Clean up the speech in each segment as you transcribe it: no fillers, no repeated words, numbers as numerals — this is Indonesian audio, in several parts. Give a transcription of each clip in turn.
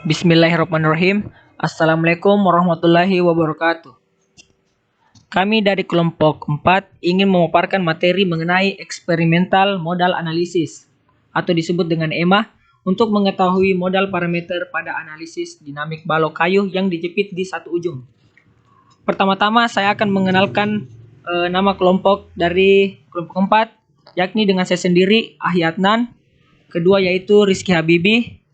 Bismillahirrahmanirrahim. Assalamualaikum warahmatullahi wabarakatuh. Kami dari kelompok 4 ingin memaparkan materi mengenai eksperimental modal analisis atau disebut dengan EMA untuk mengetahui modal parameter pada analisis dinamik balok kayu yang dijepit di satu ujung. Pertama-tama saya akan mengenalkan nama kelompok dari kelompok 4, yakni dengan saya sendiri, Ahyi Adnan. Kedua yaitu Rizky Habibi.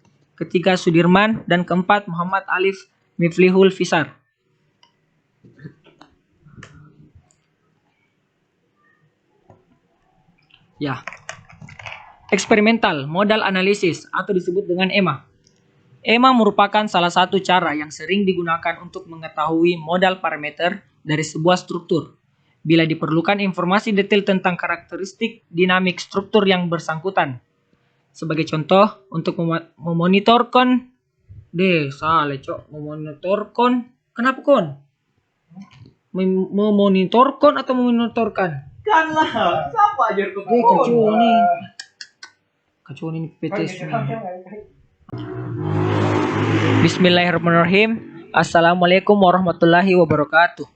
Ketiga Sudirman, dan keempat Muhammad Alif Miflihul Fisar. Ya. Eksperimental modal analisis atau disebut dengan EMA. EMA merupakan salah satu cara yang sering digunakan untuk mengetahui modal parameter dari sebuah struktur bila diperlukan informasi detail tentang karakteristik dinamik struktur yang bersangkutan. Sebagai contoh, untuk memonitorkan kenapa kon? Memonitorkan atau memonitorkan? Kan lah, siapa aja ke Kacau ini PT. Bismillahirrahmanirrahim. Assalamualaikum warahmatullahi wabarakatuh.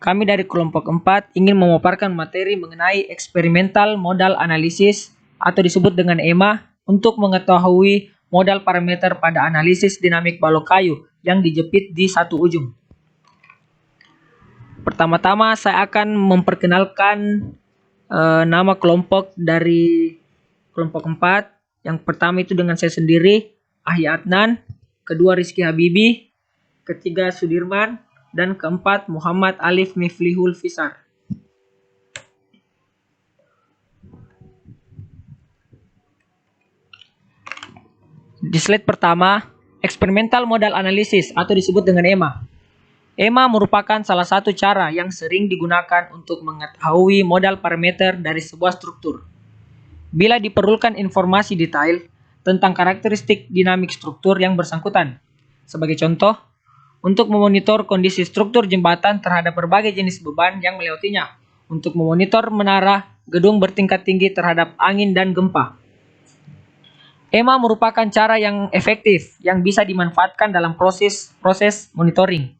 Kami dari kelompok 4 ingin memaparkan materi mengenai eksperimental modal analisis atau disebut dengan EMA untuk mengetahui modal parameter pada analisis dinamik balok kayu yang dijepit di satu ujung. Pertama-tama saya akan memperkenalkan nama kelompok dari kelompok 4. Yang pertama itu dengan saya sendiri, Ahyi Adnan. Kedua Rizky Habibi. Ketiga Sudirman. Dan keempat Muhammad Alif Miflihul Fisar. Di slide pertama, eksperimental modal analisis atau disebut dengan EMA. EMA merupakan salah satu cara yang sering digunakan untuk mengetahui modal parameter dari sebuah struktur. Bila diperlukan informasi detail tentang karakteristik dinamik struktur yang bersangkutan. Sebagai contoh, untuk memonitor kondisi struktur jembatan terhadap berbagai jenis beban yang melewatinya. Untuk memonitor menara gedung bertingkat tinggi terhadap angin dan gempa. EMA merupakan cara yang efektif yang bisa dimanfaatkan dalam proses monitoring.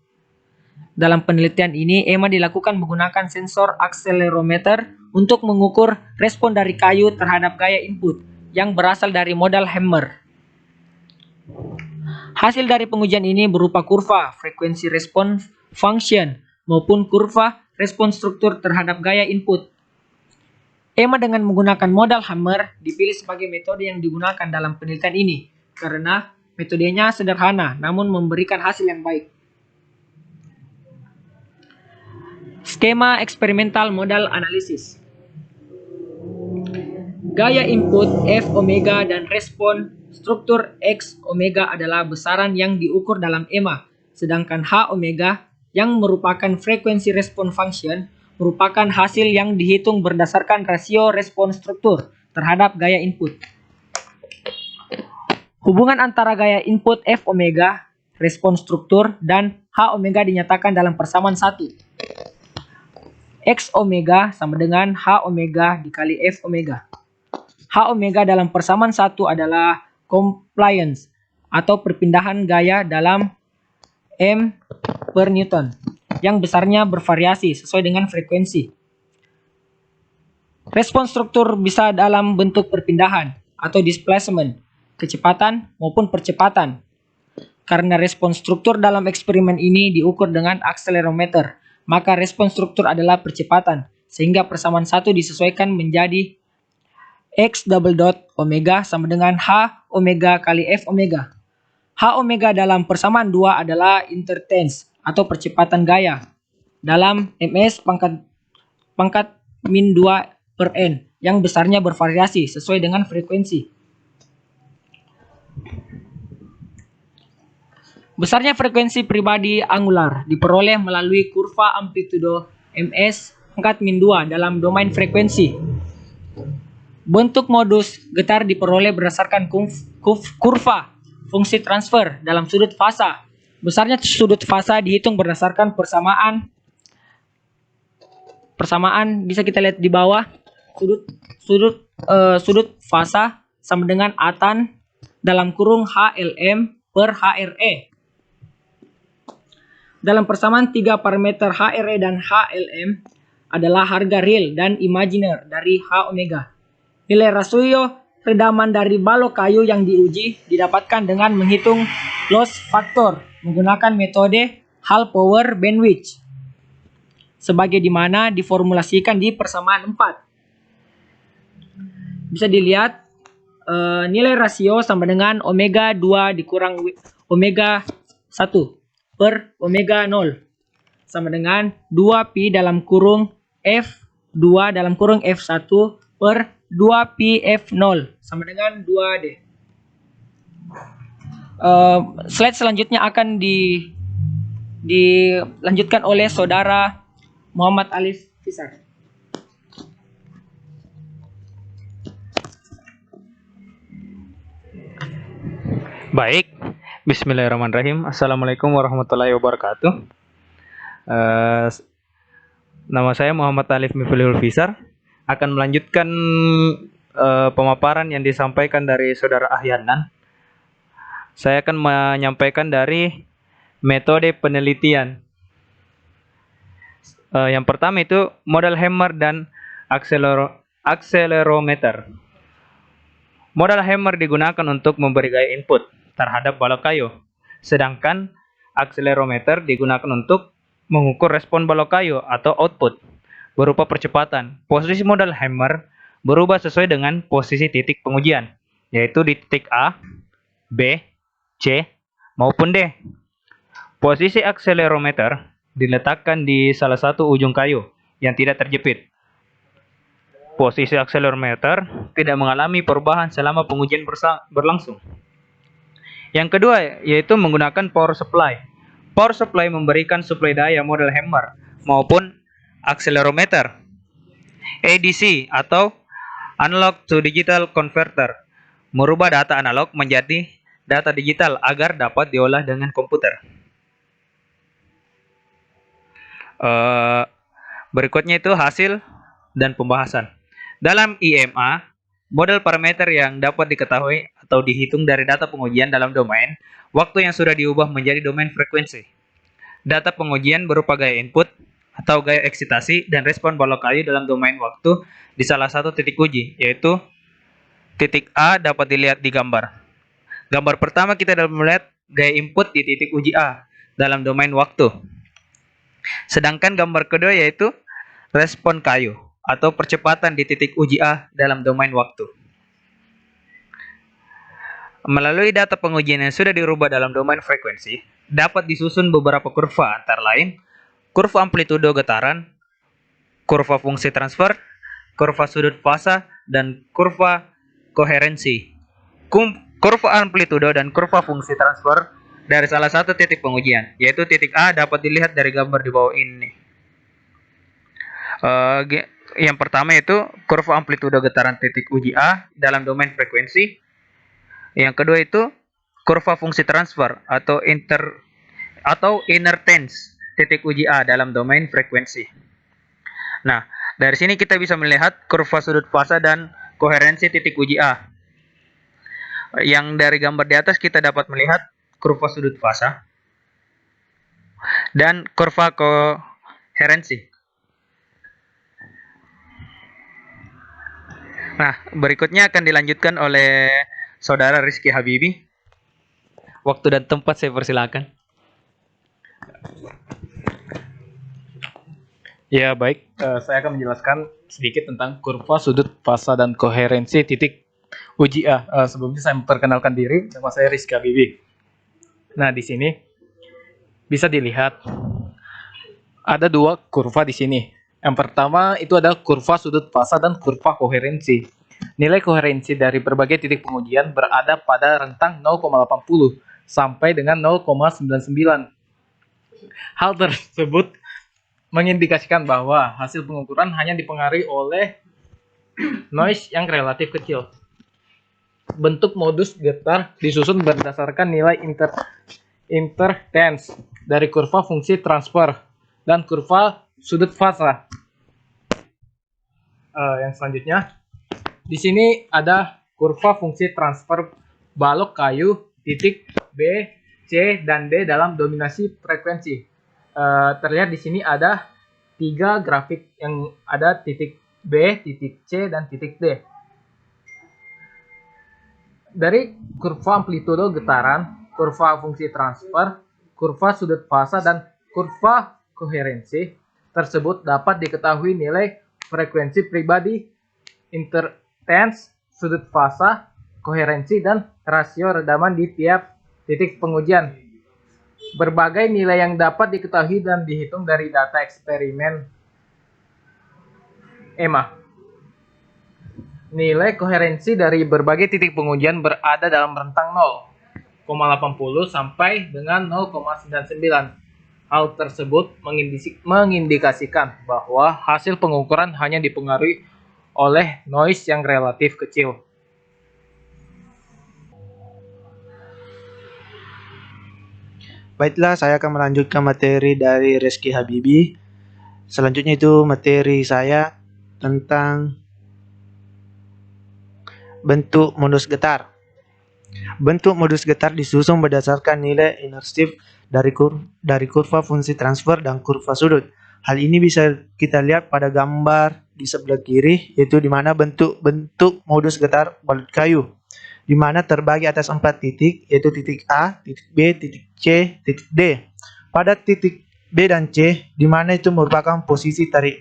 Dalam penelitian ini, EMA dilakukan menggunakan sensor akselerometer untuk mengukur respon dari kayu terhadap gaya input yang berasal dari modal Hammer. Hasil dari pengujian ini berupa kurva frekuensi respon function maupun kurva respon struktur terhadap gaya input. EMA dengan menggunakan modal Hammer dipilih sebagai metode yang digunakan dalam penelitian ini karena metodenya sederhana namun memberikan hasil yang baik. Skema eksperimental modal analisis. Gaya input F omega dan respon struktur X omega adalah besaran yang diukur dalam EMA, sedangkan H omega yang merupakan frekuensi respon function merupakan hasil yang dihitung berdasarkan rasio respon struktur terhadap gaya input. Hubungan antara gaya input F omega, respon struktur, dan H omega dinyatakan dalam persamaan 1. X omega sama dengan H omega dikali F omega. H omega dalam persamaan 1 adalah compliance atau perpindahan gaya dalam M per Newton yang besarnya bervariasi sesuai dengan frekuensi. Respon struktur bisa dalam bentuk perpindahan atau displacement, kecepatan maupun percepatan. Karena respon struktur dalam eksperimen ini diukur dengan akselerometer, maka respon struktur adalah percepatan, sehingga persamaan 1 disesuaikan menjadi X double dot omega sama dengan H omega kali F omega. H omega dalam persamaan 2 adalah intertence atau percepatan gaya dalam ms pangkat min 2 per n yang besarnya bervariasi sesuai dengan frekuensi. Besarnya frekuensi pribadi angular diperoleh melalui kurva amplitudo ms pangkat min 2 dalam domain frekuensi. Bentuk modus getar diperoleh berdasarkan kurva fungsi transfer dalam sudut fasa. Besarnya sudut fasa dihitung berdasarkan persamaan bisa kita lihat di bawah. Sudut fasa sama dengan atan dalam kurung HLM per HRE. Dalam persamaan tiga parameter HRE dan HLM adalah harga real dan imajiner dari H omega. Nilai rasio redaman dari balok kayu yang diuji didapatkan dengan menghitung loss factor menggunakan metode Hall power bandwidth, sebagai dimana diformulasikan di persamaan 4. Bisa dilihat nilai rasio sama dengan omega 2 dikurang omega 1 per omega 0 sama dengan 2pi dalam kurung F2 dalam kurung F1 per 2pi F0 sama dengan 2D. Slide selanjutnya akan dilanjutkan oleh saudara Muhammad Alif Fisar. Baik, bismillahirrahmanirrahim. Assalamualaikum warahmatullahi wabarakatuh. Nama saya Muhammad Alif Miflihul Fisar. Akan melanjutkan pemaparan yang disampaikan dari saudara Ahyanan. Saya akan menyampaikan dari metode penelitian. Yang pertama itu modal hammer dan akselerometer. Modal hammer digunakan untuk memberi gaya input terhadap balok kayu, sedangkan akselerometer digunakan untuk mengukur respon balok kayu atau output berupa percepatan. Posisi modal hammer berubah sesuai dengan posisi titik pengujian, yaitu di titik A, B, C, maupun D. Posisi akselerometer diletakkan di salah satu ujung kayu yang tidak terjepit. Posisi akselerometer tidak mengalami perubahan selama pengujian berlangsung. Yang kedua yaitu menggunakan power supply. Power supply memberikan suplai daya modal hammer maupun akselerometer. ADC atau analog to digital converter merubah data analog menjadi data digital agar dapat diolah dengan komputer. Berikutnya itu hasil dan pembahasan. Dalam IMA, model parameter yang dapat diketahui atau dihitung dari data pengujian dalam domain waktu yang sudah diubah menjadi domain frekuensi. Data pengujian berupa gaya input atau gaya eksitasi dan respon balok kayu dalam domain waktu di salah satu titik uji, yaitu titik A dapat dilihat di gambar. Gambar pertama kita dapat melihat gaya input di titik uji A dalam domain waktu. Sedangkan gambar kedua yaitu respon kayu atau percepatan di titik uji A dalam domain waktu. Melalui data pengujian yang sudah dirubah dalam domain frekuensi, dapat disusun beberapa kurva antara lain kurva amplitudo getaran, kurva fungsi transfer, kurva sudut fasa, dan kurva koherensi. Kurva amplitudo dan kurva fungsi transfer dari salah satu titik pengujian, yaitu titik A, dapat dilihat dari gambar di bawah ini. Yang pertama itu kurva amplitudo getaran titik uji A dalam domain frekuensi. Yang kedua itu kurva fungsi transfer atau inertance titik uji A dalam domain frekuensi. Nah, dari sini kita bisa melihat kurva sudut fasa dan koherensi titik uji A. Yang dari gambar di atas kita dapat melihat kurva sudut fasa dan kurva koherensi. Nah, berikutnya akan dilanjutkan oleh saudara Rizky Habibi. Waktu dan tempat saya persilakan. Ya baik, saya akan menjelaskan sedikit tentang kurva sudut fasa dan koherensi titik uji A. Sebelumnya saya memperkenalkan diri, nama saya Rizky Habibi. Nah di sini bisa dilihat ada dua kurva di sini. Yang pertama itu ada kurva sudut fasa dan kurva koherensi. Nilai koherensi dari berbagai titik pengujian berada pada rentang 0,80 sampai dengan 0,99. Hal tersebut mengindikasikan bahwa hasil pengukuran hanya dipengaruhi oleh noise yang relatif kecil. Bentuk modus getar disusun berdasarkan nilai intertance dari kurva fungsi transfer dan kurva sudut fasa. Yang selanjutnya, di sini ada kurva fungsi transfer balok kayu titik B, C, dan D dalam dominasi frekuensi. Terlihat di sini ada 3 grafik yang ada titik B, titik C, dan titik D. Dari kurva amplitudo getaran, kurva fungsi transfer, kurva sudut fasa, dan kurva koherensi tersebut dapat diketahui nilai frekuensi pribadi, interference, sudut fasa, koherensi, dan rasio redaman di tiap titik pengujian. Berbagai nilai yang dapat diketahui dan dihitung dari data eksperimen EMA. Nilai koherensi dari berbagai titik pengujian berada dalam rentang 0,80 sampai dengan 0,99. Hal tersebut mengindikasikan bahwa hasil pengukuran hanya dipengaruhi oleh noise yang relatif kecil. Baiklah, saya akan melanjutkan materi dari Rizky Habibi. Selanjutnya itu materi saya tentang bentuk modus getar. Bentuk modus getar disusun berdasarkan nilai inersif dari kurva fungsi transfer dan kurva sudut. Hal ini bisa kita lihat pada gambar di sebelah kiri, yaitu di mana bentuk modus getar balut kayu, di mana terbagi atas 4 titik, yaitu titik A, titik B, titik C, titik D. Pada titik B dan C, di mana itu merupakan posisi tarik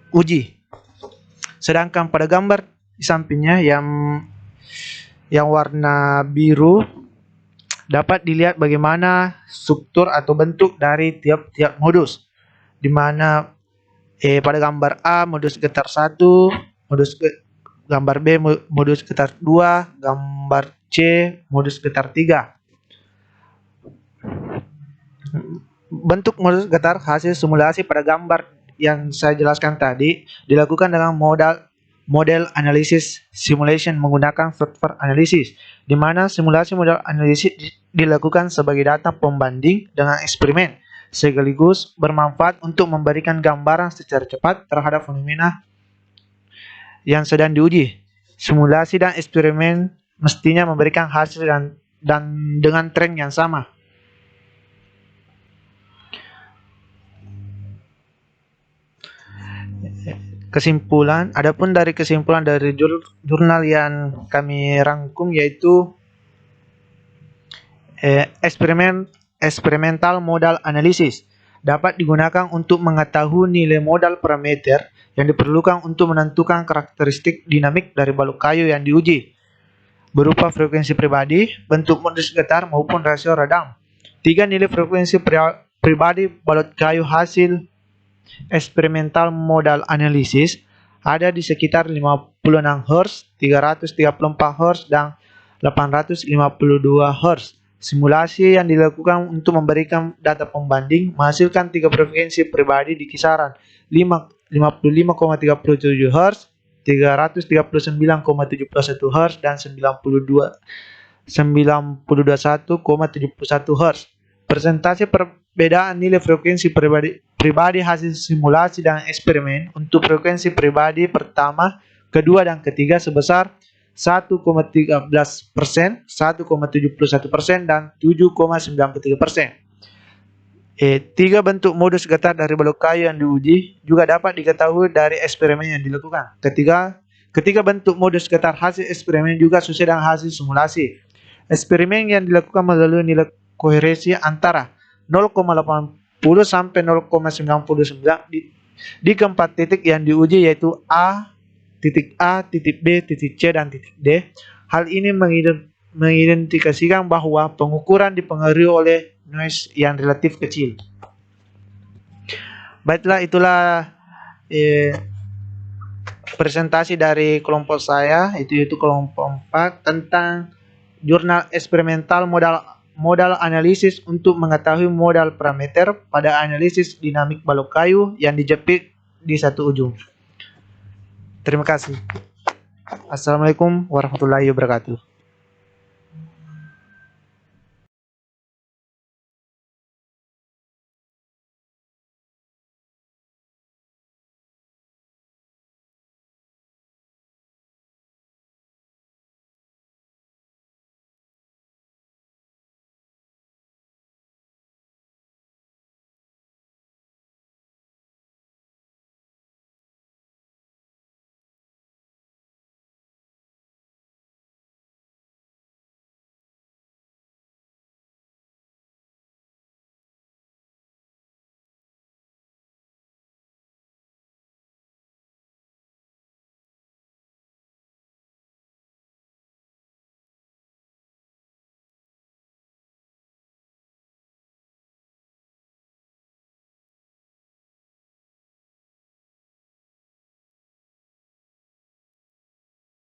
uji. Sedangkan pada gambar di sampingnya yang warna biru, dapat dilihat bagaimana struktur atau bentuk dari tiap-tiap modus. Di mana pada gambar A modus getar 1, gambar B modus getar 2, gambar C modus getar 3. Bentuk modus getar hasil simulasi pada gambar yang saya jelaskan tadi dilakukan dengan model analisis simulation menggunakan software analisis, di mana simulasi model analisis dilakukan sebagai data pembanding dengan eksperimen, sekaligus bermanfaat untuk memberikan gambaran secara cepat terhadap fenomena yang sedang diuji. Simulasi dan eksperimen mestinya memberikan hasil dan dengan tren yang sama. Kesimpulan, adapun dari kesimpulan dari jurnal yang kami rangkum yaitu experimental modal analysis dapat digunakan untuk mengetahui nilai modal parameter yang diperlukan untuk menentukan karakteristik dinamik dari balok kayu yang diuji, berupa frekuensi pribadi, bentuk modus getar maupun rasio redam. 3 nilai frekuensi pribadi balok kayu hasil eksperimental modal analisis ada di sekitar 56 Hz, 334 Hz, dan 852 Hz. Simulasi yang dilakukan untuk memberikan data pembanding menghasilkan 3 frekuensi pribadi di kisaran 55,37 Hz, 339,71 Hz, dan 91,71 Hz. Persentase perbedaan nilai frekuensi pribadi hasil simulasi dan eksperimen untuk frekuensi pribadi pertama, kedua, dan ketiga sebesar 1,13%, 1,71%, dan 7,93%. 3 bentuk modus getar dari balok kayu yang diuji juga dapat diketahui dari eksperimen yang dilakukan. Ketiga bentuk modus getar hasil eksperimen juga sesuai dengan hasil simulasi. Eksperimen yang dilakukan melalui nilai koherensi antara 0,80 sampai 0,99 di keempat titik yang diuji, yaitu titik A, titik B, titik C, dan titik D. Hal ini mengidentifikasikan bahwa pengukuran dipengaruhi oleh noise yang relatif kecil. Baiklah, itulah presentasi dari kelompok saya, yaitu kelompok 4 tentang jurnal eksperimental modal analisis untuk mengetahui modal parameter pada analisis dinamik balok kayu yang dijepit di satu ujung. Terima kasih. Assalamualaikum warahmatullahi wabarakatuh.